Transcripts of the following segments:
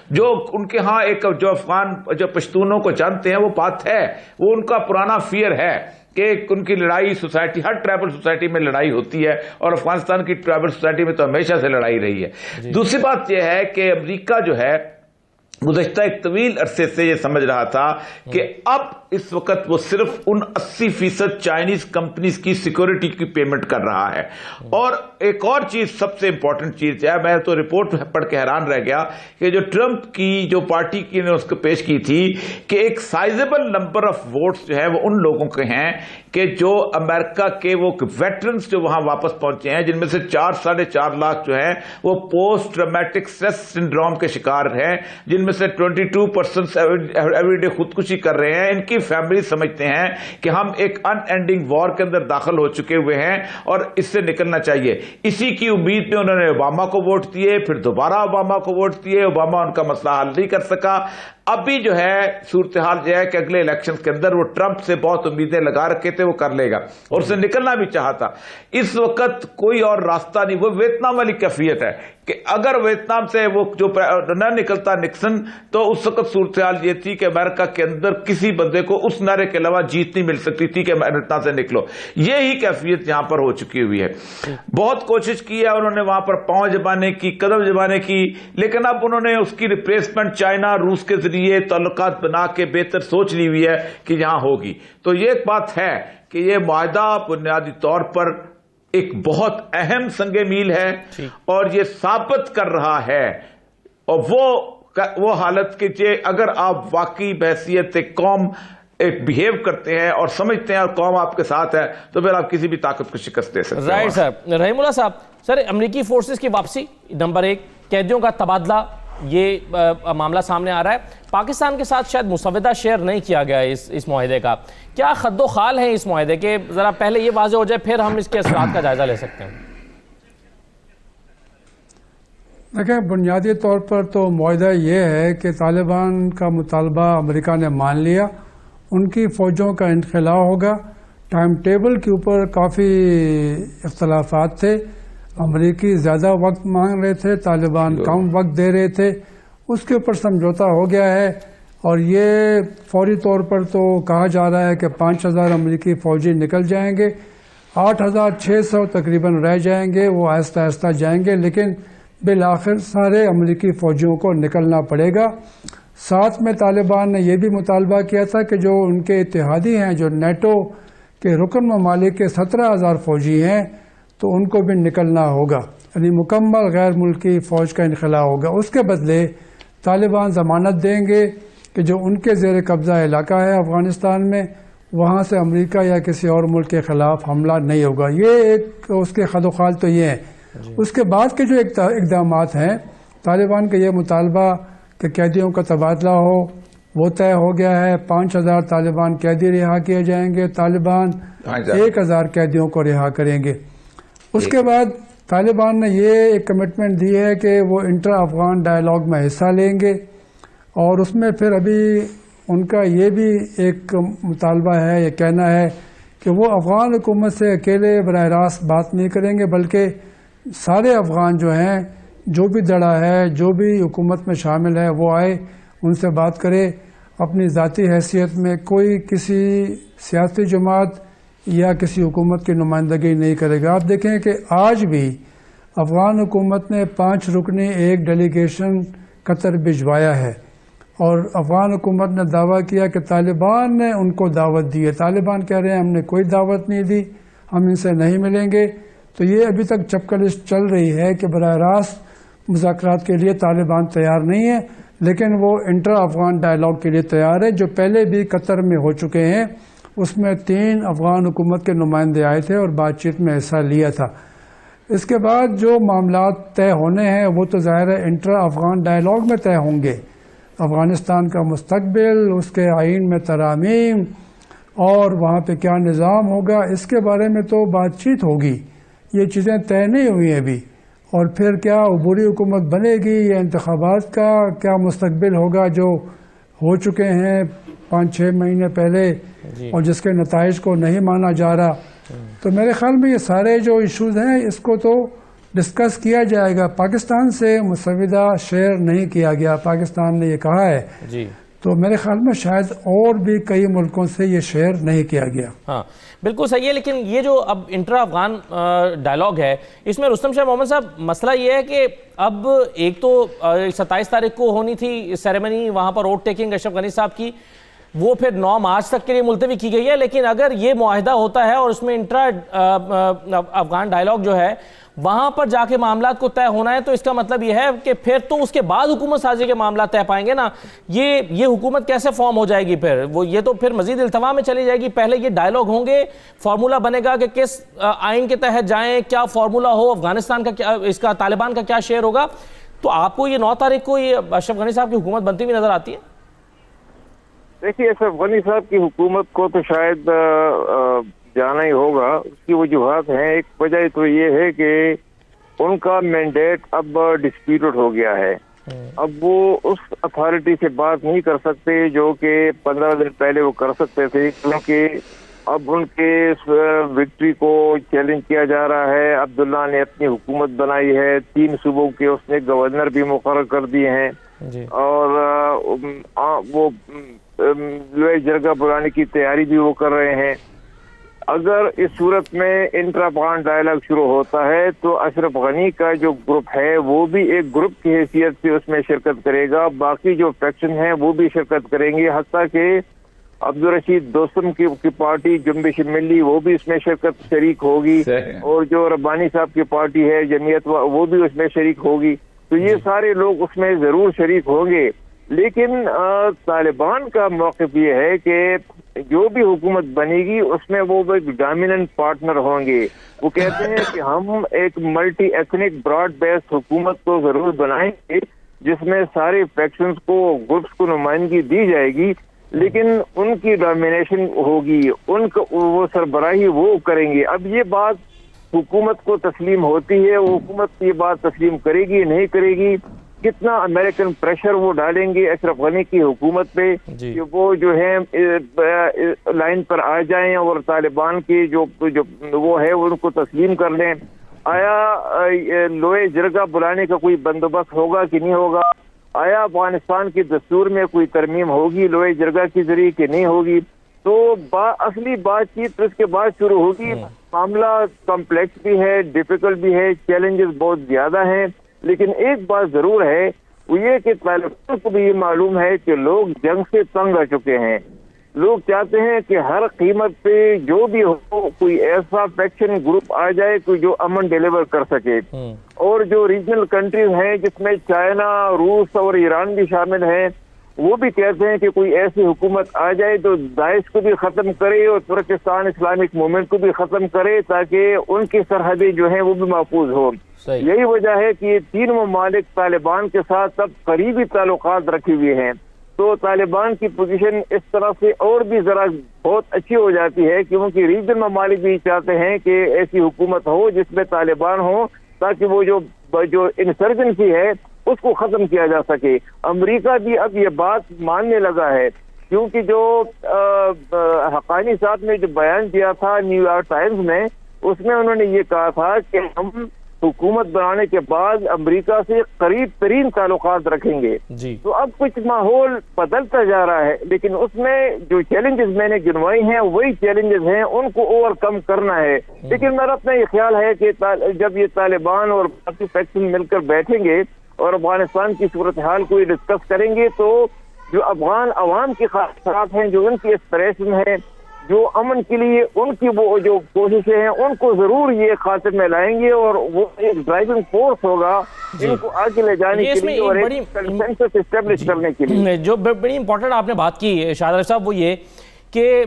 جو ان کے ہاں ایک جو افغان جو پشتونوں کو جانتے ہیں وہ بات ہے، وہ ان کا پرانا فیئر ہے کہ ان کی لڑائی سوسائٹی، ہر ٹرائبل سوسائٹی میں لڑائی ہوتی ہے، اور افغانستان کی ٹرائبل سوسائٹی میں تو ہمیشہ سے لڑائی رہی ہے۔ دوسری بات یہ ہے کہ امریکہ جو ہے گزشتہ ایک طویل عرصے سے یہ سمجھ رہا تھا کہ اب اس وقت وہ صرف ان 80% چائنیز کمپنیز کی سیکورٹی کی پیمنٹ کر رہا ہے۔ اور ایک اور چیز، سب سے امپورٹنٹ چیز ہے، میں تو رپورٹ پڑھ کے حیران رہ گیا کہ جو ٹرمپ کی جو پارٹی کی نے اس کو پیش کی تھی کہ ایک سائزبل نمبر آف ووٹس جو ہے وہ ان لوگوں کے ہیں کہ جو امریکہ کے وہ ویٹرنز جو وہاں واپس پہنچے ہیں، جن میں سے 4.5 لاکھ جو ہیں وہ پوسٹ ٹرامیٹک سٹریس سنڈروم کے شکار ہیں، جن میں سے 22% ایوری ڈے خودکشی کر رہے ہیں۔ ان کی فیملی سمجھتے ہیں کہ ہم ایک ان اینڈنگ وار کے اندر داخل ہو چکے ہوئے ہیں اور اس سے نکلنا چاہیے۔ اسی کی امید میں انہوں نے اوباما کو ووٹ دیے، پھر دوبارہ اوباما کو ووٹ دیے، اوباما ان کا مسئلہ حل نہیں کر سکا۔ ابھی جو ہے صورتحال یہ ہے کہ اگلے الیکشن کے اندر وہ ٹرمپ سے بہت امیدیں لگا رکھے تھے، وہ کر لے گا اور اسے نکلنا بھی چاہتا۔ اس وقت کوئی اور راستہ نہیں، وہ ویتنام والی کیفیت ہے کہ اگر ویتنام سے وہ جو نہ نکلتا نکسن تو اس وقت صورتحال یہ تھی کہ امریکہ کے اندر کسی بندے کو اس نعرے کے علاوہ جیت نہیں مل سکتی تھی کہ امریکہ سے نکلو۔ یہی کیفیت یہاں پر ہو چکی ہوئی ہے۔ بہت کوشش کی ہے انہوں نے وہاں پر پاؤں جمانے کی، قدم جمانے کی، لیکن اب انہوں نے اس کی ریپلیسمنٹ چائنا، روس کے ذریعے تعلقات بنا کے بہتر سوچ لی ہوئی ہے کہ یہاں ہوگی۔ تو یہ ایک بات ہے کہ یہ معاہدہ بنیادی طور پر ایک بہت اہم سنگ میل ہے اور یہ ثابت کر رہا ہے، اور وہ حالت کہ اگر آپ واقعی بحیثیت ایک قوم ایک بہیو کرتے ہیں اور سمجھتے ہیں اور قوم آپ کے ساتھ ہے تو پھر آپ کسی بھی طاقت کو شکست دے سکتے ہیں۔ رائٹ صاحب، رحیم اللہ صاحب، سر امریکی فورسز کی واپسی، نمبر 1 قیدیوں کا تبادلہ، یہ معاملہ سامنے آ رہا ہے۔ پاکستان کے ساتھ شاید مسودہ شیئر نہیں کیا گیا اس معاہدے کا، کیا خد و خال ہیں اس معاہدے کے؟ ذرا پہلے یہ واضح ہو جائے، پھر ہم اس کے اثرات کا جائزہ لے سکتے ہیں۔ دیکھیں، بنیادی طور پر تو معاہدہ یہ ہے کہ طالبان کا مطالبہ امریکہ نے مان لیا، ان کی فوجوں کا انخلا ہوگا۔ ٹائم ٹیبل کے اوپر کافی اختلافات تھے، امریکی زیادہ وقت مانگ رہے تھے، طالبان کم وقت دے رہے تھے، اس کے اوپر سمجھوتا ہو گیا ہے۔ اور یہ فوری طور پر تو کہا جا رہا ہے کہ 5000 امریکی فوجی نکل جائیں گے، 8600 تقریباً رہ جائیں گے، وہ آہستہ آہستہ جائیں گے، لیکن بالآخر سارے امریکی فوجیوں کو نکلنا پڑے گا۔ ساتھ میں طالبان نے یہ بھی مطالبہ کیا تھا کہ جو ان کے اتحادی ہیں، جو نیٹو کے رکن ممالک کے 17000 فوجی ہیں، تو ان کو بھی نکلنا ہوگا، یعنی مکمل غیر ملکی فوج کا انخلا ہوگا۔ اس کے بدلے طالبان ضمانت دیں گے کہ جو ان کے زیر قبضہ علاقہ ہے افغانستان میں، وہاں سے امریکہ یا کسی اور ملک کے خلاف حملہ نہیں ہوگا۔ یہ ایک اس کے خد و خال تو یہ ہے۔ اس کے بعد کے جو اقدامات ہیں، طالبان کا یہ مطالبہ کہ قیدیوں کا تبادلہ ہو، وہ طے ہو گیا ہے۔ 5000 طالبان قیدی رہا کیے جائیں گے، طالبان 1000 قیدیوں کو رہا کریں گے۔ اس کے بعد طالبان نے یہ ایک کمٹمنٹ دی ہے کہ وہ انٹر افغان ڈائیلاگ میں حصہ لیں گے، اور اس میں پھر ابھی ان کا یہ بھی ایک مطالبہ ہے، یہ کہنا ہے کہ وہ افغان حکومت سے اکیلے براہ راست بات نہیں کریں گے، بلکہ سارے افغان جو ہیں، جو بھی دڑا ہے، جو بھی حکومت میں شامل ہے، وہ آئے، ان سے بات کرے، اپنی ذاتی حیثیت میں کوئی کسی سیاسی جماعت یا کسی حکومت کی نمائندگی نہیں کرے گا۔ آپ دیکھیں کہ آج بھی افغان حکومت نے 5 رکنی ایک ڈیلیگیشن قطر بھجوایا ہے، اور افغان حکومت نے دعویٰ کیا کہ طالبان نے ان کو دعوت دی ہے۔ طالبان کہہ رہے ہیں ہم نے کوئی دعوت نہیں دی، ہم ان سے نہیں ملیں گے۔ تو یہ ابھی تک چپکلش چل رہی ہے کہ براہ راست مذاکرات کے لیے طالبان تیار نہیں ہے، لیکن وہ انٹر افغان ڈائیلاگ کے لیے تیار ہے، جو پہلے بھی قطر میں ہو چکے ہیں۔ اس میں 3 افغان حکومت کے نمائندے آئے تھے اور بات چیت میں حصہ لیا تھا۔ اس کے بعد جو معاملات طے ہونے ہیں وہ تو ظاہر ہے انٹر افغان ڈائیلاگ میں طے ہوں گے۔ افغانستان کا مستقبل، اس کے آئین میں ترامیم اور وہاں پہ کیا نظام ہوگا، اس کے بارے میں تو بات چیت ہوگی۔ یہ چیزیں طے نہیں ہوئی ابھی، اور پھر کیا عبوری حکومت بنے گی یا انتخابات کا کیا مستقبل ہوگا جو ہو چکے ہیں 5-6 مہینے پہلے اور جس کے نتائج کو نہیں مانا جا رہا۔ تو میرے خیال میں یہ سارے جو ایشوز ہیں اس کو تو ڈسکس کیا جائے گا. پاکستان سے مسودہ شیئر نہیں کیا گیا, پاکستان نے یہ کہا ہے جی, تو میرے خیال میں شاید اور بھی کئی ملکوں سے یہ شیئر نہیں کیا گیا. ہاں بالکل صحیح ہے. لیکن یہ جو اب انٹرا افغان ڈائلاگ ہے, اس میں رستم شاہ محمد صاحب مسئلہ یہ ہے کہ اب ایک تو 27 تاریخ کو ہونی تھی سیریمنی وہاں پر ووٹ ٹیکنگ اشرف غنی صاحب کی, وہ پھر 9 مارچ تک کے لیے ملتوی کی گئی ہے. لیکن اگر یہ معاہدہ ہوتا ہے اور اس میں انٹرا افغان ڈائلاگ جو ہے وہاں پر جا کے معاملات کو طے ہونا ہے, تو اس کا مطلب یہ ہے کہ پھر تو اس کے بعد حکومت سازی کے معاملات طے پائیں گے نا. یہ حکومت کیسے فارم ہو جائے گی پھر؟ وہ یہ تو پھر مزید التوا میں چلی جائے گی. پہلے یہ ڈائلاگ ہوں گے, فارمولا بنے گا کہ کس آئین کے تحت جائیں, کیا فارمولا ہو, افغانستان کا کیا, اس کا طالبان کا کیا شیئر ہوگا. تو آپ کو یہ 9 تاریخ کو یہ اشرف غنی صاحب کی حکومت بنتی ہوئی نظر آتی ہے؟ دیکھیے, اشرف غنی صاحب کی حکومت کو تو شاید جانا ہی ہوگا. اس کی وجوہات ہیں. ایک وجہ تو یہ ہے کہ ان کا مینڈیٹ اب ڈسپیوٹڈ ہو گیا ہے. اب وہ اس اتھارٹی سے بات نہیں کر سکتے جو کہ 15 دن پہلے وہ کر سکتے تھے, کیونکہ اب ان کے وکٹری کو چیلنج کیا جا رہا ہے. عبداللہ نے اپنی حکومت بنائی ہے, 3 صوبوں کے اس نے گورنر بھی مقرر کر دیے ہیں, اور وہ لوہے جرگہ بلانے کی تیاری بھی وہ کر رہے ہیں. اگر اس صورت میں انٹرا افغان ڈائلاگ شروع ہوتا ہے تو اشرف غنی کا جو گروپ ہے وہ بھی ایک گروپ کی حیثیت سے اس میں شرکت کرے گا. باقی جو فیکشن ہیں وہ بھی شرکت کریں گے, حتیٰ کہ عبدالرشید دوستم کی پارٹی جنبش ملی وہ بھی اس میں شریک ہوگی, اور جو ربانی صاحب کی پارٹی ہے جمعیت وہ بھی اس میں شریک ہوگی. تو یہ سارے لوگ اس میں ضرور شریک ہوں گے. لیکن طالبان کا موقف یہ ہے کہ جو بھی حکومت بنے گی اس میں وہ ایک ڈومیننٹ پارٹنر ہوں گے. وہ کہتے ہیں کہ ہم ایک ملٹی ایتھنک براڈ بیس حکومت کو ضرور بنائیں گے جس میں سارے فیکشنز کو, گروپس کو نمائندگی دی جائے گی, لیکن ان کی ڈومینیشن ہوگی, ان کو وہ سربراہی وہ کریں گے. اب یہ بات حکومت کو تسلیم ہوتی ہے, وہ حکومت یہ بات تسلیم کرے گی نہیں کرے گی, کتنا امریکن پریشر وہ ڈالیں گے اشرف غنی کی حکومت پہ کہ وہ جو ہے لائن پر آ جائیں اور طالبان کی جو وہ ہے ان کو تسلیم کر لیں. آیا لوہے جرگہ بلانے کا کوئی بندوبست ہوگا کہ نہیں ہوگا؟ آیا افغانستان کی دستور میں کوئی ترمیم ہوگی لوہے جرگہ کے ذریعے کہ نہیں ہوگی؟ تو اصلی بات چیت اس کے بعد شروع ہوگی. معاملہ کمپلیکس بھی ہے, ڈیفیکلٹ بھی ہے, چیلنجز بہت زیادہ ہیں. لیکن ایک بات ضرور ہے, وہ یہ کہ طالبان کو بھی یہ معلوم ہے کہ لوگ جنگ سے تنگ آ چکے ہیں. لوگ چاہتے ہیں کہ ہر قیمت پہ جو بھی ہو کوئی ایسا فیکشن گروپ آ جائے کوئی جو امن ڈیلیور کر سکے. اور جو ریجنل کنٹریز ہیں جس میں چائنا, روس اور ایران بھی شامل ہیں, وہ بھی کہتے ہیں کہ کوئی ایسی حکومت آ جائے تو داعش کو بھی ختم کرے اور ترکستان اسلامک موومنٹ کو بھی ختم کرے تاکہ ان کی سرحدیں جو ہیں وہ بھی محفوظ ہوں. یہی وجہ ہے کہ یہ 3 ممالک طالبان کے ساتھ اب قریبی تعلقات رکھے ہوئے ہیں. تو طالبان کی پوزیشن اس طرح سے اور بھی ذرا بہت اچھی ہو جاتی ہے, کیونکہ ریجن ممالک بھی چاہتے ہیں کہ ایسی حکومت ہو جس میں طالبان ہو تاکہ وہ جو انسرجنسی ہے اس کو ختم کیا جا سکے. امریکہ بھی اب یہ بات ماننے لگا ہے, کیونکہ جو حقانی صاحب نے جو بیان دیا تھا نیو یارک ٹائمز میں, اس میں انہوں نے یہ کہا تھا کہ ہم حکومت بنانے کے بعد امریکہ سے قریب ترین تعلقات رکھیں گے. تو اب کچھ ماحول بدلتا جا رہا ہے, لیکن اس میں جو چیلنجز میں نے گنوائی ہیں وہی چیلنجز ہیں, ان کو اوور کم کرنا ہے. لیکن میرا اپنا یہ خیال ہے کہ جب یہ طالبان اور باقی فیکشن مل کر بیٹھیں گے اور افغانستان کی صورتحال کو یہ ڈسکس کریں گے تو جو افغان عوام کی خواہشات ہیں, جو ان کی ایسپریشن ہے, جو امن کے لیے ان کی وہ جو کوششیں ہیں, ان کو ضرور یہ خاطر میں لائیں گے اور وہ ایک ڈرائیونگ فورس ہوگا ان کو آگے لے جانے کے لیے اور ایک کنسنسس اسٹیبلش کرنے کے لیے. جو بڑی امپورٹنٹ آپ نے بات کی شاہد صاحب, وہ یہ کہ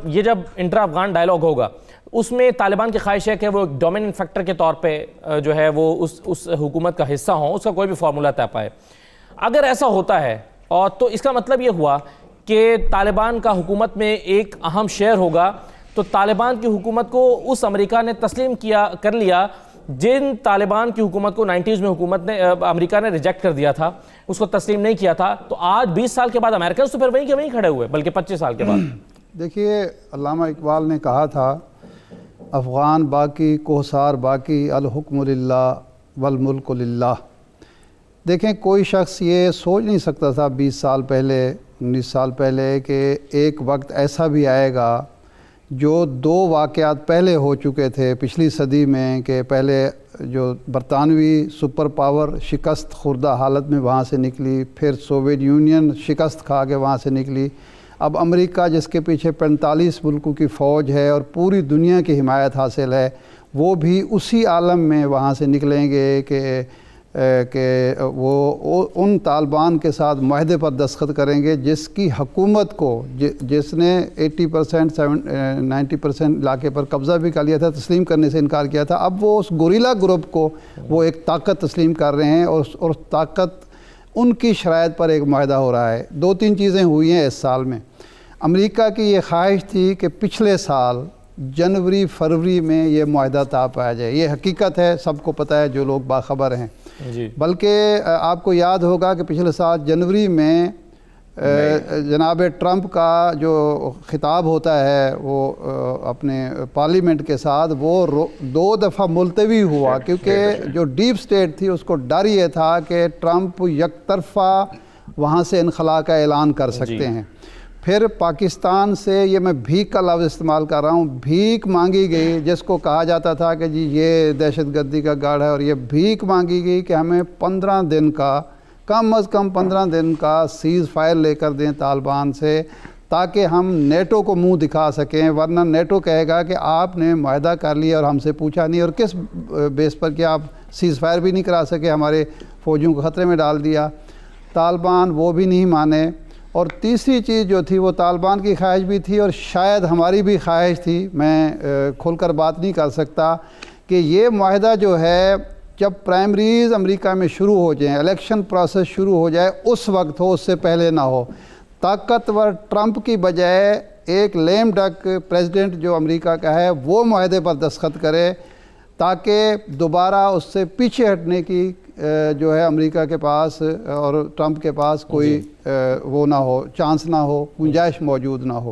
یہ جب انٹرا افغان ڈائلاگ ہوگا اس میں طالبان کی خواہش ہے کہ وہ ایک ڈومیننٹ فیکٹر کے طور پہ جو ہے وہ اس حکومت کا حصہ ہوں, اس کا کوئی بھی فارمولا طے پائے. اگر ایسا ہوتا ہے اور تو اس کا مطلب یہ ہوا کہ طالبان کا حکومت میں ایک اہم شیئر ہوگا, تو طالبان کی حکومت کو اس امریکہ نے تسلیم کر لیا جن طالبان کی حکومت کو 90s میں امریکہ نے ریجیکٹ کر دیا تھا, اس کو تسلیم نہیں کیا تھا. تو آج 20 سال کے بعد امریکنز تو پھر وہیں کھڑے ہوئے, بلکہ 25 سال کے بعد. دیکھیے, علامہ اقبال نے کہا تھا افغان باقی کوہسار باقی الحکم للہ والملک للہ۔ دیکھیں کوئی شخص یہ سوچ نہیں سکتا تھا 20 سال پہلے 19 سال پہلے کہ ایک وقت ایسا بھی آئے گا جو 2 واقعات پہلے ہو چکے تھے پچھلی صدی میں، کہ پہلے جو برطانوی سپر پاور شکست خوردہ حالت میں وہاں سے نکلی، پھر سوویت یونین شکست کھا کے وہاں سے نکلی، اب امریکہ جس کے پیچھے 45 ملکوں کی فوج ہے اور پوری دنیا کی حمایت حاصل ہے، وہ بھی اسی عالم میں وہاں سے نکلیں گے کہ وہ ان طالبان کے ساتھ معاہدے پر دستخط کریں گے جس کی حکومت کو جس نے 80% 90% علاقے پر قبضہ بھی کر لیا تھا، تسلیم کرنے سے انکار کیا تھا، اب وہ اس گوریلا گروپ کو وہ ایک طاقت تسلیم کر رہے ہیں اور طاقت ان کی شرائط پر ایک معاہدہ ہو رہا ہے۔ 2-3 چیزیں ہوئی ہیں اس سال میں۔ امریکہ کی یہ خواہش تھی کہ پچھلے سال جنوری فروری میں یہ معاہدہ طے پایا جائے، یہ حقیقت ہے، سب کو پتہ ہے جو لوگ باخبر ہیں۔ بلکہ آپ کو یاد ہوگا کہ پچھلے سال جنوری میں جناب ٹرمپ کا جو خطاب ہوتا ہے وہ اپنے پارلیمنٹ کے ساتھ، وہ 2 دفعہ ملتوی ہوا، کیونکہ جو ڈیپ سٹیٹ تھی اس کو ڈر یہ تھا کہ ٹرمپ یک طرفہ وہاں سے انخلا کا اعلان کر سکتے ہیں۔ پھر پاکستان سے، یہ میں بھیک کا لفظ استعمال کر رہا ہوں، بھیک مانگی گئی، جس کو کہا جاتا تھا کہ جی یہ دہشت گردی کا گڑھ ہے، اور یہ بھیک مانگی گئی کہ ہمیں 15 دن کا، کم از کم 15 دن کا سیز فائر لے کر دیں طالبان سے، تاکہ ہم نیٹو کو منہ دکھا سکیں، ورنہ نیٹو کہے گا کہ آپ نے معاہدہ کر لیا اور ہم سے پوچھا نہیں، اور کس بیس پر کہ آپ سیز فائر بھی نہیں کرا سکے، ہمارے فوجیوں کو خطرے میں ڈال دیا۔ طالبان وہ بھی نہیں مانے۔ اور تیسری چیز جو تھی وہ طالبان کی خواہش بھی تھی اور شاید ہماری بھی خواہش تھی، میں کھل کر بات نہیں کر سکتا، کہ یہ معاہدہ جو ہے جب پرائمریز امریکہ میں شروع ہو جائیں، الیکشن پروسیس شروع ہو جائے، اس وقت ہو، اس سے پہلے نہ ہو۔ طاقتور ٹرمپ کی بجائے ایک لیم ڈک پریزیڈنٹ جو امریکہ کا ہے وہ معاہدے پر دستخط کرے، تاکہ دوبارہ اس سے پیچھے ہٹنے کی جو ہے امریکہ کے پاس اور ٹرمپ کے پاس کوئی وہ نہ ہو، چانس نہ ہو، گنجائش موجود نہ ہو۔